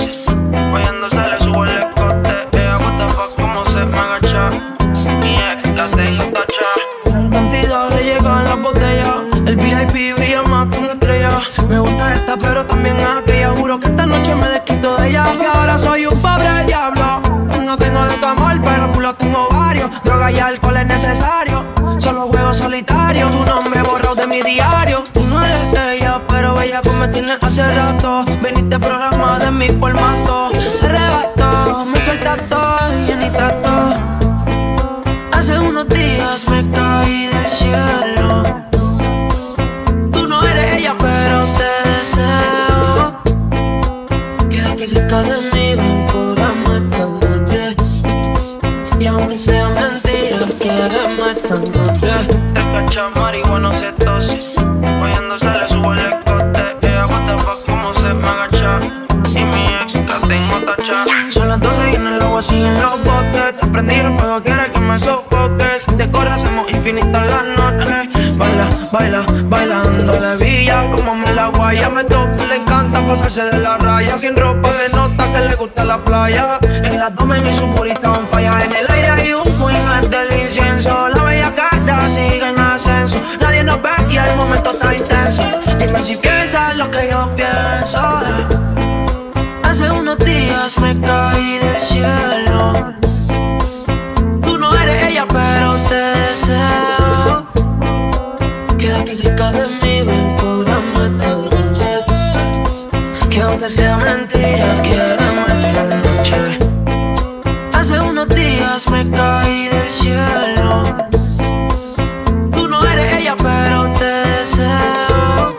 tos. Guayándose le subo el escote. Ella what the fuck como se me agacha. Mi ex la tengo tacha. Cantidad de llegar las botellas. El VIP brilla más que una estrella. Me gusta esta pero también aquella. Juro que esta noche me desquito de ella. Que ahora soy un pobre diablo. No tengo de tu amor pero culo tengo varios. Droga y alcohol es necesario. Solo juego solitario. Tu nombre borrado de mi diario. Tú no eres ella pero bella como me tienes hace rato. Veniste programada en mi formato. Se arrebató, me suelta todo y ni trato. Hace unos días me caí del cielo. Tú no eres ella, pero te deseo. Quédate cerca de mí, ven, programa esta noche. Y aunque sea mentira, quiéreme esta noche. Te cacha marihuana se tose. Guayándose le subo el escote. Ella what the fuck como se me agacha. Y mi ex la tengo tacha. Son las 12 y en el agua siguen los botes. Te prendí el fuego, quieres que me sofoques. Si te corre hacemos infinitas las noches. Baila, baila, bailando de villa. Como me la guaya, me toca, le encanta pasarse de la raya. Sin ropa le nota que le gusta la playa. El abdomen y su purita on falla. En el aire hay humo y no es del incienso. La bella cara sigue en ascenso. Nadie nos ve y el momento está intenso. Dime si piensas lo que yo pienso. Hace unos días me caí del cielo. Tú no eres ella, pero te deseo. Quédate cerca de mí, ven, programa esta noche. Que aunque sea mentira, quiéreme esta noche. Hace unos días me caí del cielo. Tú no eres ella, pero te deseo.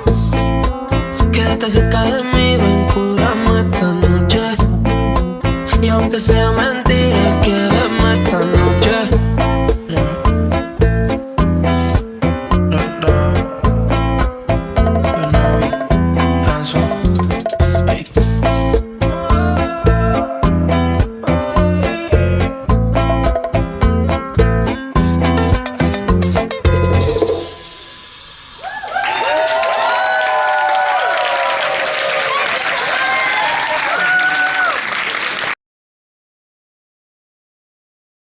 Quédate cerca de mí, ven, programa esta noche. Y aunque sea